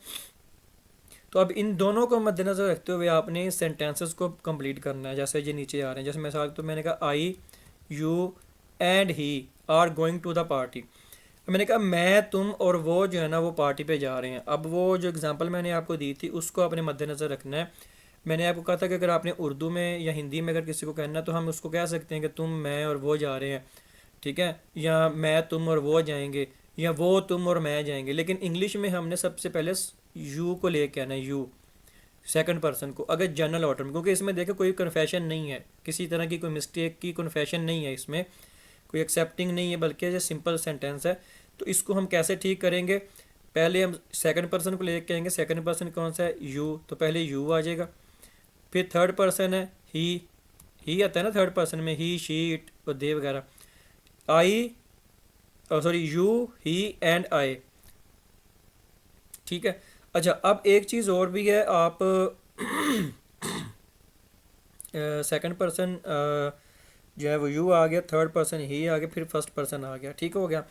तो अब इन दोनों को मद्देनज़र रखते हुए आपने सेंटेंसेस को कंप्लीट करना है, जैसे ये नीचे आ रहे हैं। जैसे मिसाल तो मैंने कहा I you and he are going to the party. मैंने कहा मैं तुम और वो जो है ना वो पार्टी पे जा रहे हैं। अब वो जो एग्जांपल मैंने आपको दी थी उसको आपने मद्देनज़र रखना है। मैंने आपको कहा था कि अगर आपने उर्दू में या हिंदी में अगर किसी को कहना है तो हम उसको कह सकते हैं कि तुम मैं और वो जा रहे हैं, ठीक है, या मैं तुम और वो जाएंगे, या वो तुम और मैं जाएंगे। लेकिन इंग्लिश में हमने सबसे पहले यू को लेके आना है, यू सेकंड पर्सन को, अगर जनरल ऑर्डर में, क्योंकि इसमें देखो कोई कन्फेशन नहीं है, किसी तरह की कोई मिस्टेक की कन्फेशन नहीं है, इसमें कोई एक्सेप्टिंग नहीं है, बल्कि ये सिंपल सेंटेंस है। तो इसको हम कैसे ठीक करेंगे? पहले हम सेकंड पर्सन को लेके आएंगे। सेकंड पर्सन कौन सा है? यू। तो पहले यू आ जाएगा। फिर थर्ड पर्सन है ही आता है ना थर्ड पर्सन में, ही शी इट और दे वगैरह। आई sorry you he and I, ठीक है। अच्छा, अब एक चीज़ और भी है, आप सेकंड पर्सन जो है वो यू आ गया, थर्ड पर्सन ही आ गया, फिर फर्स्ट पर्सन आ गया, ठीक हो गया।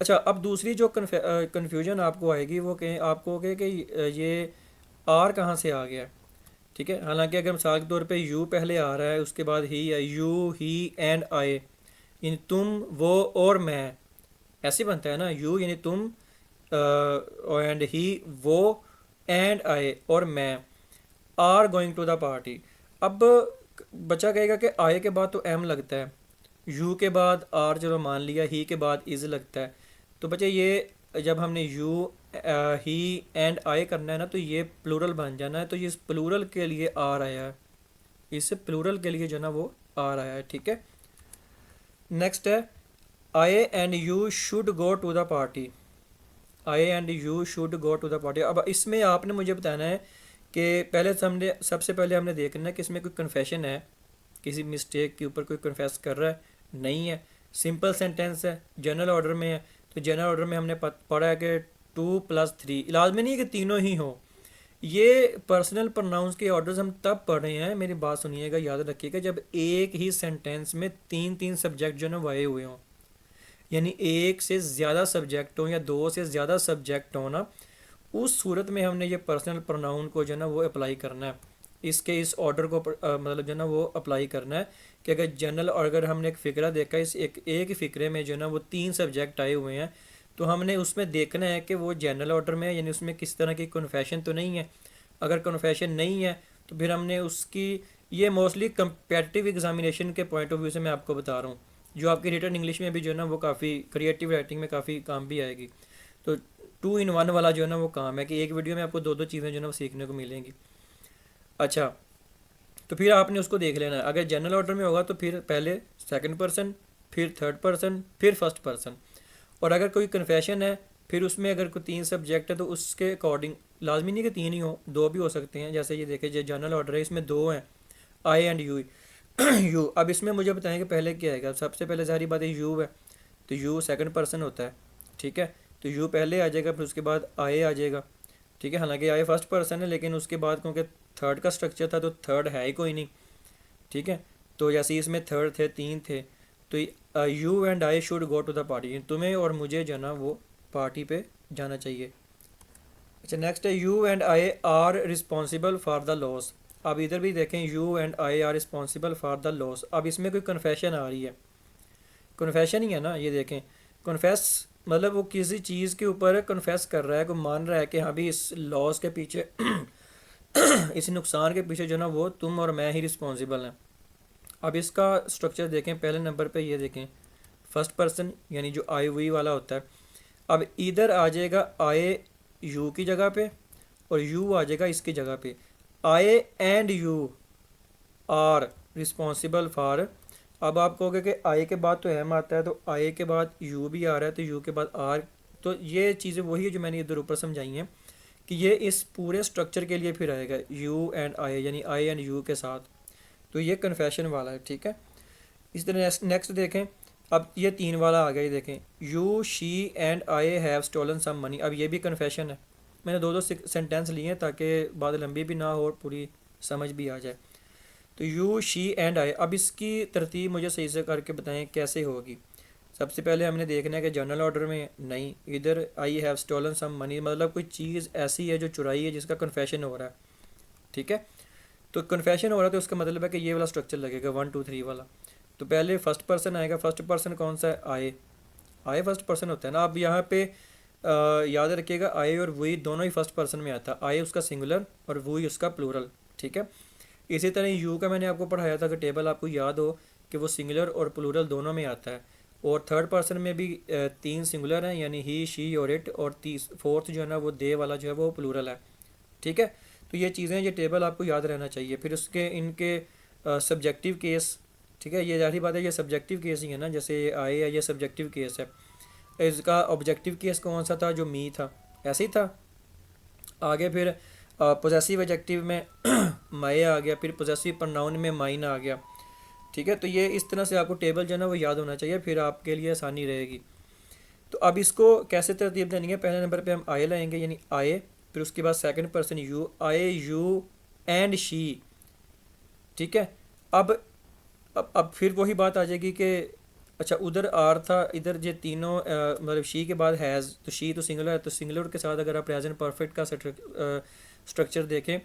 अच्छा, अब दूसरी जो कन्फ्यूजन आपको आएगी वो कहें आपको कि ये आर कहाँ से आ गया, ठीक है। हालांकि अगर मिसाल के तौर पे यू पहले आ रहा है, उसके बाद ही है, यू ही एंड आई, यानी तुम वो और मैं, ऐसे बनता है ना, यू यानी तुम एंड ही वो, एंड आई और मैं, are going to the party. अब बचा कहेगा कि आई के बाद तो एम लगता है, यू के बाद आर चलो मान लिया, ही के बाद इज लगता है। तो बच्चे ये जब हमने यू ही एंड आई करना है ना, तो ये प्लूरल बन जाना है। तो ये इस प्लूरल के लिए आर आया है, इस प्लूरल के लिए जो ना वो आर आया है, ठीक है। नेक्स्ट है I and you should go to the party. I and you should go to the party. अब इसमें आपने मुझे बताना है कि पहले हमने सबसे पहले हमने देखना है कि इसमें कोई कन्फेशन है, किसी मिस्टेक के ऊपर कोई कन्फेस कर रहा है, नहीं है, सिंपल सेंटेंस है, जनरल ऑर्डर में है। तो जनरल ऑर्डर में हमने पढ़ा है कि 2+3, लाजमी नहीं है कि तीनों ही हो। ये पर्सनल प्रोनाउंस के ऑर्डर्स हम तब पढ़ रहे हैं, मेरी बात सुनिएगा, याद रखिएगा, जब एक ही सेंटेंस में तीन तीन सब्जेक्ट जो है वाए हुए हों, यानी एक से ज़्यादा सब्जेक्ट हो या दो से ज़्यादा सब्जेक्ट हो ना, उस सूरत में हमने ये पर्सनल प्रोनाउन को जो है ना वो अप्लाई करना है, इसके इस ऑर्डर को मतलब जो है ना वो अप्लाई करना है कि अगर जनरल, और अगर हमने एक फ़िक्रा देखा, इस एक ही फ़िक्रे में जो है ना वो 3 सब्जेक्ट आए हुए हैं, तो हमने उसमें देखना है कि वो जनरल ऑर्डर में है, यानी उसमें किस तरह की कन्फेशन तो नहीं है। अगर कन्फेशन नहीं है तो फिर हमने उसकी, ये मोस्टली कंपेटिटिव एग्जामिनेशन के पॉइंट ऑफ व्यू से मैं आपको बता रहा हूँ, जो आपकी रिटन इंग्लिश में भी जो है ना वो काफ़ी क्रिएटिव राइटिंग में काफ़ी काम भी आएगी। तो 2 in 1 वाला जो है ना वो काम है कि एक वीडियो में आपको दो दो चीज़ें जो है ना वो सीखने को मिलेंगी। अच्छा, तो फिर आपने उसको देख लेना है। अगर जनरल ऑर्डर में होगा तो फिर पहले सेकंड पर्सन, फिर थर्ड पर्सन, फिर फर्स्ट पर्सन। और अगर कोई कन्फेशन है, फिर उसमें अगर कोई 3 सब्जेक्ट है तो उसके अकॉर्डिंग, लाजमी नहीं कि 3 ही हो, 2 भी हो सकते हैं। जैसे ये देखें, जो जनरल ऑर्डर है इसमें 2 हैं, आई एंड यू। यू, अब इसमें मुझे बताएं कि पहले क्या आएगा। सबसे पहले सारी बात है यू है, तो यू सेकंड पर्सन होता है, ठीक है। तो यू पहले आ जाएगा, फिर उसके बाद आई आ जाएगा, ठीक है। हालांकि आई फर्स्ट पर्सन है, लेकिन उसके बाद क्योंकि थर्ड का स्ट्रक्चर था तो थर्ड है ही कोई नहीं, ठीक है। तो जैसे ही इसमें थर्ड थे, 3 थे, तो you and I should go to the party, तुम्हें और मुझे जो ना वो पार्टी पे जाना चाहिए। अच्छा, नेक्स्ट है you and I R responsible for the loss. अब इधर भी देखें, you and I R responsible for the loss. अब इसमें कोई कन्फेशन आ रही है, कन्फेशन ही है ना, ये देखें, कन्फेस मतलब वो किसी चीज़ के ऊपर कन्फेस कर रहा है, को मान रहा है कि हाँ भी इस लॉस के पीछे इस नुकसान के पीछे जो ना वो तुम और मैं ही रिस्पॉन्सिबल हैं। अब इसका स्ट्रक्चर देखें, पहले नंबर पे ये देखें, फर्स्ट पर्सन यानी जो आई वी वाला होता है। अब इधर आ जाएगा आई यू की जगह पे, और यू आ जाएगा इसकी जगह पे। I and you are responsible for. अब आप कहोगे कि आई के बाद तो एम आता है, तो आई के बाद यू भी आ रहा है, तो यू के बाद आर। तो ये चीज़ें वही है जो मैंने इधर ऊपर समझाई हैं कि ये इस पूरे स्ट्रक्चर के लिए फिर आएगा, यू एंड आई यानी आई एंड यू के साथ। तो ये कन्फेशन वाला है, ठीक है। इस तरह नेक्स्ट देखें, अब ये 3 वाला आ गया, ये देखें, you she and I have stolen some money. अब ये भी कन्फेशन है। मैंने दो सेंटेंस लिए हैं ताकि बात लंबी भी ना हो और पूरी समझ भी आ जाए। तो यू शी एंड आई, अब इसकी तरतीब मुझे सही से करके बताएं कैसे होगी। सबसे पहले हमने देखना है कि जनरल ऑर्डर में नहीं, इधर I have stolen some money, मतलब कोई चीज़ ऐसी है जो चुराई है जिसका कन्फेशन हो रहा है, ठीक है। तो कन्फेशन हो रहा है तो उसका मतलब है कि ये वाला स्ट्रक्चर लगेगा 1 2 3 वाला। तो पहले फर्स्ट पर्सन आएगा, फर्स्ट पर्सन कौन सा है, आए, आए फर्स्ट पर्सन होता है ना। अब यहाँ पे याद रखिएगा आए और वही दोनों ही फर्स्ट पर्सन में आता है, आए उसका सिंगुलर और वही उसका प्लूरल, ठीक है। इसी तरह यू का मैंने आपको पढ़ाया था कि टेबल आपको याद हो कि वो सिंगुलर और प्लूरल दोनों में आता है, और थर्ड पर्सन में भी 3 सिंगुलर हैं यानी ही शी और इट, और फोर्थ जो है ना वो दे वाला जो है वो प्लूरल है, ठीक है। तो ये चीज़ें, ये टेबल आपको याद रहना चाहिए। फिर उसके इनके सब्जेक्टिव केस, ठीक है, ये जाहिर बात है ये सब्जेक्टिव केस ही है ना, जैसे ये आए है ये सब्जेक्टिव केस है। इसका ऑब्जेक्टिव केस कौन सा था, जो मी था, ऐसे ही था। आगे फिर पोजेसिव एडजेक्टिव में माए आ गया, फिर पोजेसिव प्रोनाउन में माइन आ गया, ठीक है। तो ये इस तरह से आपको टेबल जो है ना वो याद होना चाहिए, फिर आपके लिए आसानी रहेगी। तो अब इसको कैसे तरतीब देनी है, पहले नंबर पे हम आए लाएंगे यानी आए, फिर उसके बाद सेकंड पर्सन यू, आए यू एंड शी, ठीक है। अब अब फिर वही बात आ जाएगी कि अच्छा उधर आर था, इधर ये तीनों मतलब शी के बाद हैज़, तो शी तो सिंगुलर है, तो सिंगुलर के साथ अगर आप प्रेजेंट परफेक्ट का स्ट्रक्चर देखें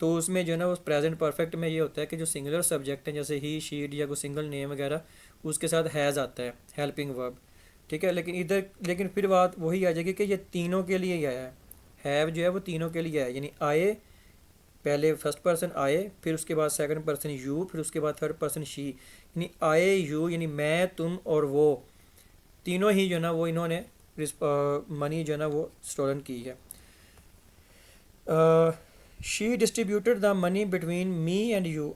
तो उसमें जो है ना उस प्रेजेंट परफेक्ट में ये होता है कि जो सिंगुलर सब्जेक्ट है जैसे ही शीट या कोई सिंगल नेम वगैरह, उसके साथ हैज़ आता है, हेल्पिंग वर्ब, ठीक है। लेकिन इधर लेकिन फिर बात वही आ जाएगी कि ये तीनों के लिए ही आया है, हैव जो है वो तीनों के लिए आया, यानी आए पहले फर्स्ट पर्सन आए, फिर उसके बाद सेकंड पर्सन यू, फिर उसके बाद थर्ड पर्सन शी, यानी आए यू यानी मैं तुम और वो तीनों ही जो है ना वो इन्होंने मनी जो है ना वो स्टोलन की है। She distributed the money between me and you.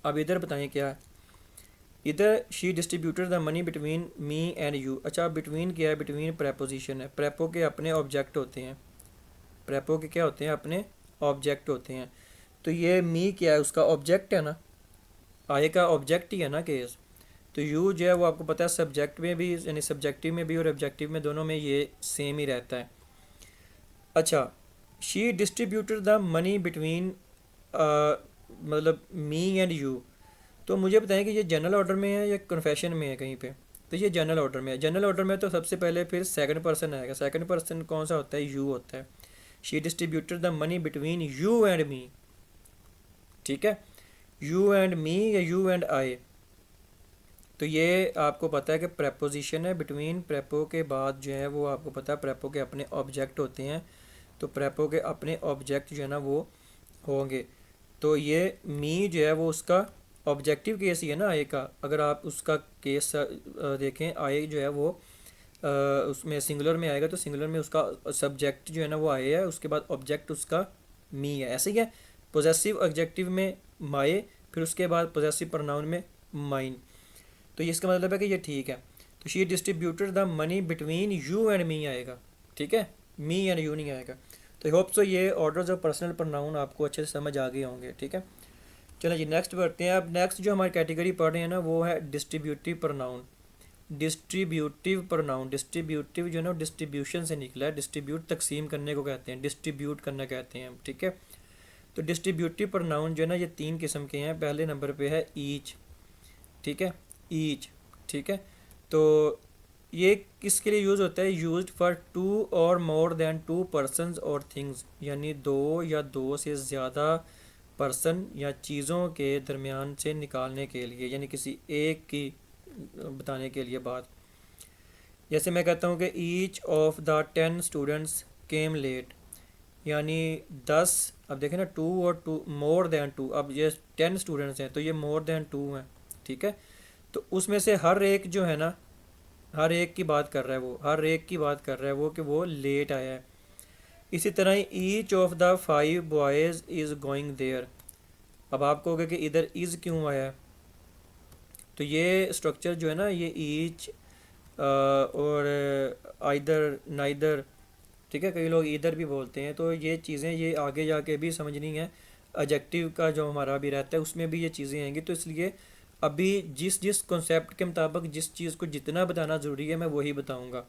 अब इधर बताएं क्या है, इधर she distributed the money between me and you. अच्छा बिटवीन क्या है, बिटवीन प्रेपोजिशन है, प्रेपो के अपने ऑब्जेक्ट होते हैं, प्रेपो के क्या होते हैं, अपने ऑब्जेक्ट होते हैं। तो ये मी क्या है, उसका ऑब्जेक्ट है ना, आए का ऑब्जेक्ट ही है ना केस। तो यू जो है वो आपको पता है सब्जेक्ट में भी यानी सब्जेक्टिव में भी और ऑब्जेक्टिव में दोनों में ये सेम ही रहता है। अच्छा she distributed the money between मतलब मी एंड यू। तो मुझे बताएं कि ये जनरल ऑर्डर में है या कन्फेशन में है कहीं पे। तो ये जनरल ऑर्डर में है, जनरल ऑर्डर में तो सबसे पहले फिर सेकंड पर्सन आएगा, सेकंड पर्सन कौन सा होता है, यू होता है। She distributed the money between you and me, ठीक है, यू एंड मी या यू एंड आई। तो ये आपको पता है कि प्रेपोजिशन है, बिटवीन प्रेपो के बाद जो है वो आपको पता है प्रेपो के अपने ऑब्जेक्ट होते हैं, तो प्रेपो के अपने ऑब्जेक्ट जो है ना वो होंगे। तो ये मी जो है वो उसका ऑब्जेक्टिव केस ही है ना आए का। अगर आप उसका केस देखें, आए जो है वो उसमें सिंगुलर में आएगा तो सिंगुलर में उसका सब्जेक्ट जो है ना वो आए है, उसके बाद ऑब्जेक्ट उसका मी है, ऐसे ही है। पोजेसिव ऑब्जेक्टिव में माए, फिर उसके बाद पोजेसिव प्रोनाउन में माइन। तो ये इसका मतलब है कि ये ठीक है। तो she distributed the money between you and me आएगा, ठीक है, मी एंड यू नहीं आएगा। तो होप सो ये ऑर्डर्स ऑफ पर्सनल प्रोनाउन आपको अच्छे से समझ आ गए होंगे, ठीक है। चलो जी नेक्स्ट बढ़ते हैं। अब नेक्स्ट जो हमारी कैटेगरी पढ़ रहे हैं ना वो है distributive pronoun. Distributive pronoun, distributive जो है ना डिस्ट्रीब्यूशन से निकला है, डिस्ट्रीब्यूट तकसीम करने को कहते हैं, डिस्ट्रीब्यूट करना कहते हैं, ठीक है। तो डिस्ट्रीब्यूटिव प्रोनाउन जो है ना ये 3 किस्म के हैं। पहले नंबर पे है ईच, ठीक है, ईच, ठीक है। तो ये किसके लिए यूज़ होता है, यूज्ड फॉर 2 और मोर देन 2 पर्सनस और थिंग्स, यानी 2 या 2 से ज़्यादा पर्सन या चीज़ों के दरमियान से निकालने के लिए, यानी किसी एक की बताने के लिए बात। जैसे मैं कहता हूँ कि each of the 10 students came late, यानी 10, अब देखें ना 2 और 2 मोर देन 2, अब ये 10 स्टूडेंट्स हैं तो ये मोर देन 2 हैं, ठीक है। तो उसमें से हर एक जो है ना, हर एक की बात कर रहा है वो, हर एक की बात कर रहा है वो कि वो लेट आया है। इसी तरह ही each of the 5 boys is going there. अब आप कहोगे कि इधर इज़ क्यों आया है, तो ये स्ट्रक्चर जो है ना ये ईच और आइदर नाइदर, ठीक है, कई लोग इधर भी बोलते हैं, तो ये चीज़ें ये आगे जाके भी समझनी है। एडजेक्टिव का जो हमारा भी रहता है उसमें भी ये चीज़ें आएंगी, तो इसलिए अभी जिस जिस कॉन्सेप्ट के मुताबिक जिस चीज़ को जितना बताना ज़रूरी है मैं वही बताऊंगा,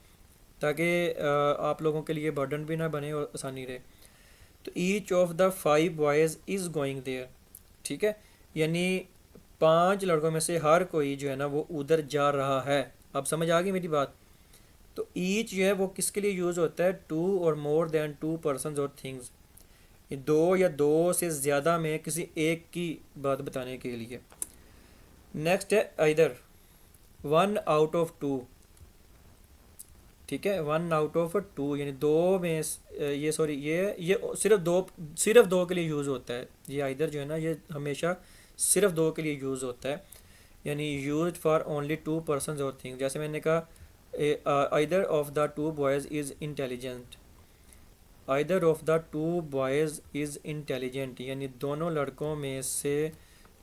ताकि आप लोगों के लिए बर्डन भी ना बने और आसानी रहे। तो each of the 5 boys is going there, ठीक है, यानी 5 लड़कों में से हर कोई जो है ना वो उधर जा रहा है। अब समझ आ गई मेरी बात। तो ईच जो है वो किसके लिए यूज़ होता है, टू और मोर देन टू पर्सन और थिंग्स, ये दो या दो से ज़्यादा में किसी एक की बात बताने के लिए। नेक्स्ट है either, one out of two. ठीक है, वन आउट ऑफ टू यानी दो में ये सॉरी ये सिर्फ दो के लिए यूज़ होता है। ये आइदर जो है ना ये हमेशा सिर्फ दो के लिए यूज़ होता है, यानी use for only two person और थिंग। जैसे मैंने कहा either of the two boys is intelligent, either of the two boys is intelligent, यानी दोनों लड़कों में से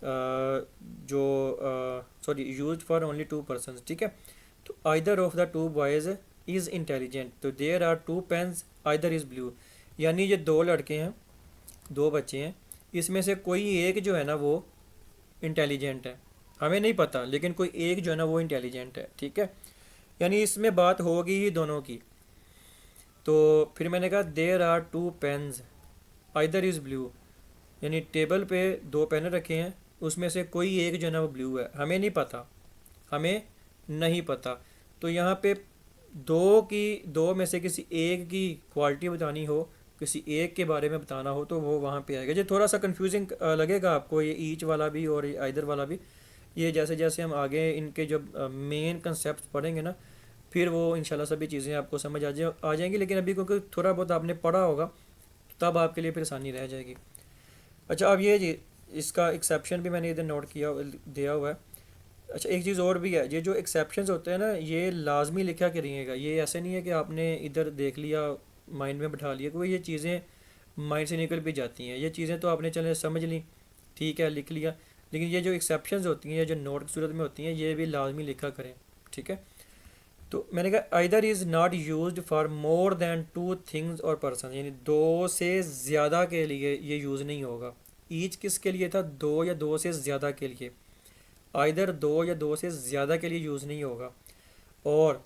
जो sorry use for only two person. ठीक है, तो either of the two boys is intelligent, तो there are two pens either is blue, यानी ये दो लड़के हैं, दो बच्चे हैं, इसमें से कोई एक जो है ना वो इंटेलिजेंट है, हमें नहीं पता, लेकिन कोई एक जो है ना वो इंटेलिजेंट है। ठीक है, यानी इसमें बात होगी ही दोनों की। तो फिर मैंने कहा there are two pens either is blue, यानी टेबल पे दो पेन रखे हैं, उसमें से कोई एक जो है ना वो ब्लू है, हमें नहीं पता, हमें नहीं पता। तो यहाँ पे दो में से किसी एक की क्वालिटी बतानी हो, किसी एक के बारे में बताना हो, तो वो वहाँ पे आएगा। जो थोड़ा सा कंफ्यूजिंग लगेगा आपको ये ईच वाला भी और ये आइदर वाला भी, ये जैसे जैसे हम आगे इनके जब मेन कंसेप्ट पढ़ेंगे ना, फिर वो इंशाल्लाह सभी चीज़ें आपको समझ आ जाएंगी। लेकिन अभी क्योंकि थोड़ा बहुत आपने पढ़ा होगा तब आपके लिए फिर आसानी रह जाएगी। अच्छा, अब ये इसका एक्सेप्शन भी मैंने इधर नोट किया दिया हुआ है। अच्छा, एक चीज़ और भी है, ये जो एक्सेप्शंस होते हैं ना ये लाजमी लिखा करिएगा, ये ऐसे नहीं है कि आपने इधर देख लिया माइंड में बैठा लिया, क्योंकि ये चीज़ें माइंड से निकल भी जाती हैं। ये चीज़ें तो आपने चले समझ ली, ठीक है, लिख लिया, लेकिन ये जो एक्सेप्शंस होती हैं, ये जो नोट की सूरत में होती हैं, ये भी लाजमी लिखा करें। ठीक है, तो मैंने कहा either is not used for more than two things और पर्सन, यानी दो से ज़्यादा के लिए ये यूज़ नहीं होगा। ईच किसके लिए था, दो या दो से ज़्यादा के लिए, आइदर दो या दो से ज़्यादा के लिए यूज़ नहीं होगा। और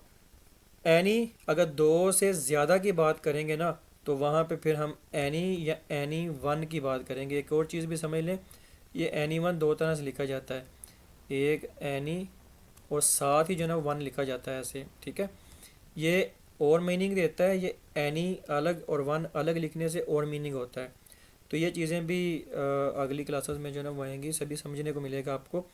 एनी, अगर दो से ज़्यादा की बात करेंगे ना तो वहाँ पे फिर हम एनी या एनी वन की बात करेंगे। एक और चीज़ भी समझ लें, ये एनी वन दो तरह से लिखा जाता है, एक एनी और साथ ही जो है ना वन लिखा जाता है ऐसे। ठीक है, ये और मीनिंग देता है, ये एनी अलग और वन अलग लिखने से और मीनिंग होता है। तो ये चीज़ें भी अगली क्लासेस में जो है ना वो आएंगी, सभी समझने को मिलेगा आपको।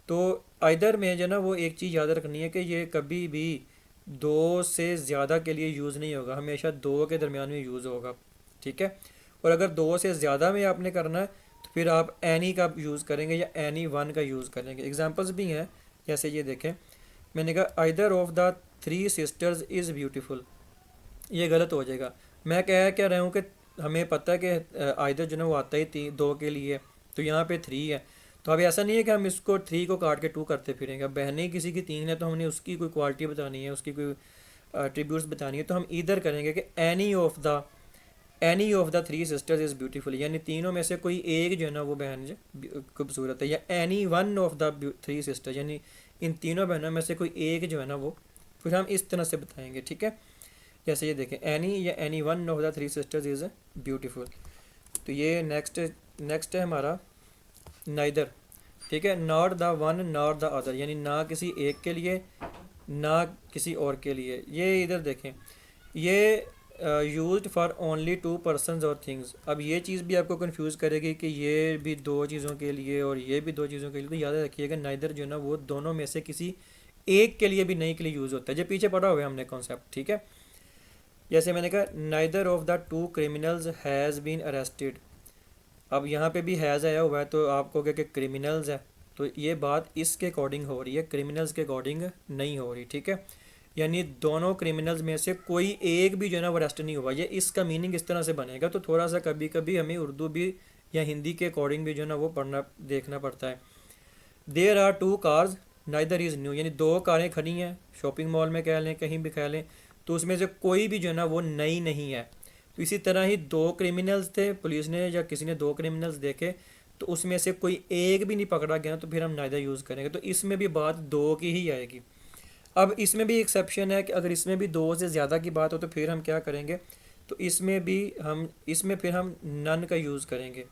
तो आइदर में जो है ना वो एक चीज़ याद रखनी है कि ये कभी भी दो से ज़्यादा के लिए यूज़ नहीं होगा, हमेशा दो के दरमियान में यूज़ होगा। ठीक है, और अगर दो से ज़्यादा में आपने करना है तो फिर आप एनी का यूज़ करेंगे या एनी वन का यूज़ करेंगे। एग्जांपल्स भी हैं, जैसे ये देखें, मैंने कहा either of the three sisters is beautiful, ये गलत हो जाएगा। मैं कह रहा हूँ कि हमें पता है कि आइदर जो है वो आता ही दो के लिए, तो यहाँ पे थ्री है, तो अब ऐसा नहीं है कि हम इसको थ्री को काट के टू करते फिरेंगे। अब बहनें किसी की तीन है तो हमने उसकी कोई क्वालिटी बतानी है, उसकी कोई ट्रिब्यूट्स बतानी है, तो हम इधर करेंगे कि any of the three sisters is beautiful, यानी तीनों में से कोई एक जो है ना वो बहन जो खूबसूरत है, या any one of the three sisters, यानी इन तीनों बहनों में से कोई एक जो है ना वो, फिर हम इस तरह से बताएंगे। ठीक है, जैसे ये देखें, एनी या any one of the three sisters is beautiful. तो ये नेक्स्ट है हमारा नाइदर। ठीक है, not the one not the other, यानी ना किसी एक के लिए ना किसी और के लिए। ये इधर देखें, ये used for only to persons और थिंग्स। अब ये चीज़ भी आपको कंफ्यूज करेगी कि ये भी दो चीज़ों के लिए और ये भी दो चीज़ों के लिए, तो याद रखिएगा नाइदर जो है ना वो दोनों में से किसी एक के लिए भी नहीं के लिए यूज़ होता है, जो पीछे पढ़ा हुआ है हमने कॉन्सेप्ट। ठीक है, जैसे मैंने कहा neither of the two criminals has been arrested, अब यहाँ पे भी हैज़ आया हुआ है तो आप कहोगे कि क्रिमिनल्स है, तो ये बात इसके अकॉर्डिंग हो रही है, क्रिमिनल्स के अकॉर्डिंग नहीं हो रही। ठीक है, यानी दोनों क्रिमिनल्स में से कोई एक भी जो है ना वो अरेस्ट नहीं हुआ, ये इसका मीनिंग इस तरह से बनेगा। तो थोड़ा सा कभी कभी हमें उर्दू भी या हिंदी के अकॉर्डिंग भी जो है ना वो पढ़ना देखना पड़ता है। There are two cars neither is new, यानी दो कारें खड़ी हैं शॉपिंग मॉल में कह लें, कहीं भी कह लें, तो उसमें से कोई भी जो है ना वो नई नहीं है। तो इसी तरह ही दो क्रिमिनल्स थे, पुलिस ने या किसी ने दो क्रिमिनल्स देखे, तो उसमें से कोई एक भी नहीं पकड़ा गया, तो फिर हम नाइदर यूज़ करेंगे। तो इसमें भी बात दो की ही आएगी। अब इसमें भी एक्सेप्शन है कि अगर इसमें भी दो से ज़्यादा की बात हो तो फिर हम क्या करेंगे, तो इसमें फिर हम नन का यूज़ करेंगे।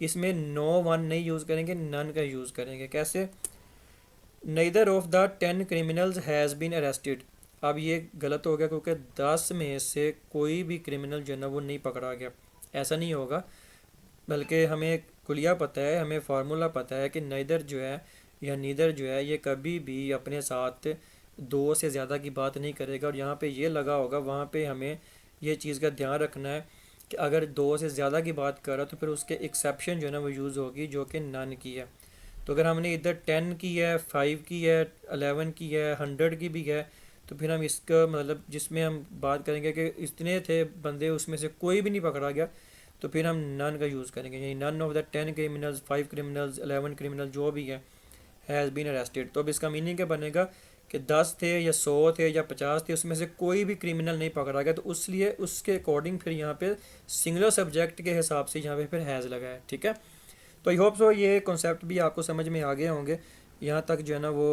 इसमें नो वन नहीं यूज़ करेंगे, नन का यूज़ करेंगे। कैसे? Neither of the 10 criminals has been arrested. अब ये गलत हो गया क्योंकि 10 में से कोई भी क्रिमिनल जो है ना वो नहीं पकड़ा गया, ऐसा नहीं होगा। बल्कि हमें कुलिया पता है, हमें फार्मूला पता है कि नेदर जो है या नीदर जो है ये कभी भी अपने साथ दो से ज़्यादा की बात नहीं करेगा। और यहाँ पे ये लगा होगा, वहाँ पे हमें ये चीज़ का ध्यान रखना है कि अगर दो से ज़्यादा की बात कर रहा तो फिर उसके एक्सेप्शन जो है ना वो यूज़ होगी, जो कि नन की है। तो अगर हमने इधर 10 की है, 5 की है, 11 की है, 100 की भी है, तो फिर हम इसका मतलब जिसमें हम बात करेंगे कि इतने थे बंदे उसमें से कोई भी नहीं पकड़ा गया, तो फिर हम नन का यूज़ करेंगे, यानी none of the 10 criminals, 5 criminals, 11 criminal जो भी है हैज़ बीन अरेस्टेड। तो अब इसका मीनिंग क्या बनेगा कि 10 थे या 100 थे या 50 थे, उसमें से कोई भी क्रिमिनल नहीं पकड़ा गया, तो उसलिए उसके अकॉर्डिंग फिर यहाँ पे सिंगुलर सब्जेक्ट के हिसाब से यहाँ पे फिर हैज़ लगा है। ठीक है, तो आई होप सो ये कॉन्सेप्ट भी आपको समझ में आ गए होंगे। यहाँ तक जो है ना वो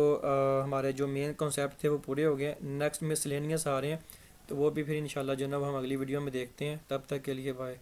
हमारे जो मेन कॉन्सेप्ट थे वो पूरे हो गए। नेक्स्ट मिसलेनियस आ रहे हैं, तो वो भी फिर इंशाल्लाह जो है ना वो हम अगली वीडियो में देखते हैं। तब तक के लिए बाय।